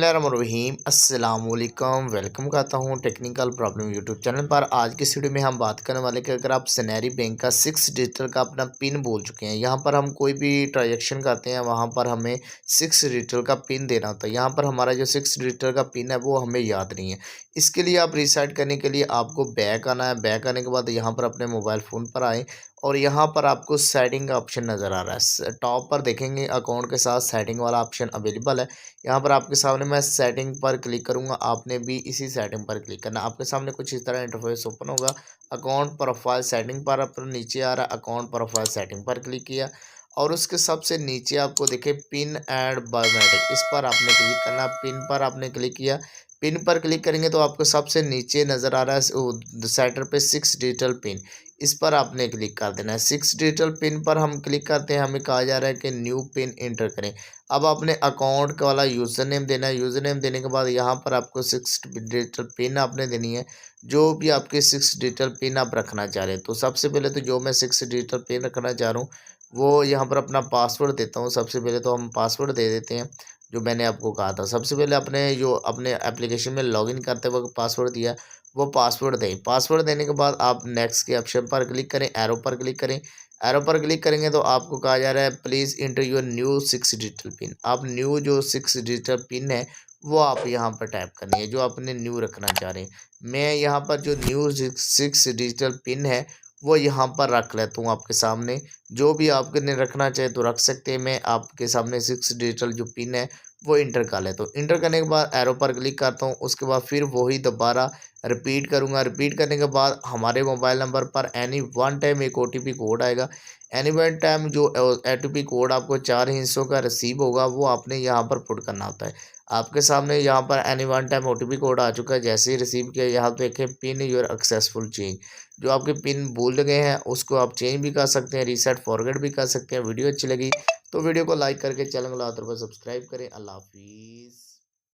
बिस्मिल्लाहिर्रहमानिर्रहीम अस्सलामुअलैकुम। वेलकम करता हूँ टेक्निकल प्रॉब्लम यूट्यूब चैनल पर। आज की इस वीडियो में हम बात करने वाले कि अगर आप सनहरी बैंक का 6 डिजिटल का अपना पिन बोल चुके हैं, यहाँ पर हम कोई भी ट्रांजेक्शन करते हैं वहाँ पर हमें 6 डिजिटल का पिन देना होता है। यहाँ पर हमारा जो 6 डिजिटल का पिन है वो हमें याद नहीं है। इसके लिए आप रीसेट करने के लिए आपको बैक आना है। बैक आने के बाद यहाँ पर अपने मोबाइल फ़ोन पर आए और यहाँ पर आपको सेटिंग का ऑप्शन नज़र आ रहा है। टॉप पर देखेंगे अकाउंट के साथ सेटिंग वाला ऑप्शन अवेलेबल है। यहाँ पर आपके सामने मैं सेटिंग पर क्लिक करूँगा, आपने भी इसी सेटिंग पर क्लिक करना। आपके सामने कुछ इस तरह इंटरफेस ओपन होगा। अकाउंट प्रोफाइल सेटिंग पर आप नीचे आ रहा है, अकाउंट प्रोफाइल सेटिंग पर क्लिक किया और उसके सबसे नीचे आपको देखे पिन एंड बायोमेट्रिक, इस पर आपने क्लिक करना। पिन पर आपने क्लिक किया, पिन पर क्लिक करेंगे तो आपको सबसे नीचे नज़र आ रहा है सेटर पे 6 डिजिटल पिन, इस पर आपने क्लिक कर देना है। 6 डिजिटल पिन पर हम क्लिक करते हैं, हमें कहा जा रहा है कि न्यू पिन इंटर करें। अब आपने अकाउंट का वाला यूज़र नेम देना है। यूज़र नेम देने के बाद यहाँ पर आपको 6 डिजिटल पिन आपने देनी है, जो भी आपके 6 डिजिटल पिन आप रखना चाह रहे हैं। तो सबसे पहले तो जो मैं 6 डिजिटल पिन रखना चाह रहा हूँ वो यहाँ पर अपना पासवर्ड देता हूँ। सबसे पहले तो हम पासवर्ड दे देते हैं जो मैंने आपको कहा था। सबसे पहले अपने जो अपने एप्लीकेशन में लॉगिन करते वक्त पासवर्ड दिया वो पासवर्ड दें। पासवर्ड देने के बाद आप नेक्स्ट के ऑप्शन पर क्लिक करें, एरो पर क्लिक करें। एरो पर क्लिक करेंगे तो आपको कहा जा रहा है please inter your new 6 digital pin. आप न्यू जो 6 डिजिटल पिन है वो आप यहाँ पर टाइप करनी है जो आपने न्यू रखना चाह रहे हैं। मैं यहाँ पर जो न्यू 6 डिजिटल पिन है वो यहाँ पर रख लेता हूँ आपके सामने। जो भी आपने रखना चाहे तो रख सकते हैं। मैं आपके सामने 6 डिजिटल जो पिन है वो इंटर कर लेता हूँ। इंटर करने के बाद एरो पर क्लिक करता हूँ, उसके बाद फिर वही दोबारा रिपीट करूँगा। रिपीट करने के बाद हमारे मोबाइल नंबर पर एनी वन टाइम एक OTP कोड आएगा। एनी वन टाइम जो OTP कोड आपको 4 हिस्सों का रिसीव होगा वो आपने यहाँ पर पुट करना होता है। आपके सामने यहाँ पर any one time OTP code आ चुका है। जैसे ही रिसीव किया यहाँ देखें पिन योर सक्सेसफुल चेंज, जो आपके पिन भूल गए हैं उसको आप चेंज भी कर सकते हैं, रीसेट फॉरगेट भी कर सकते हैं। वीडियो अच्छी लगी तो वीडियो को लाइक करके चैनल को सब्सक्राइब करें। अल्लाह हाफिज़।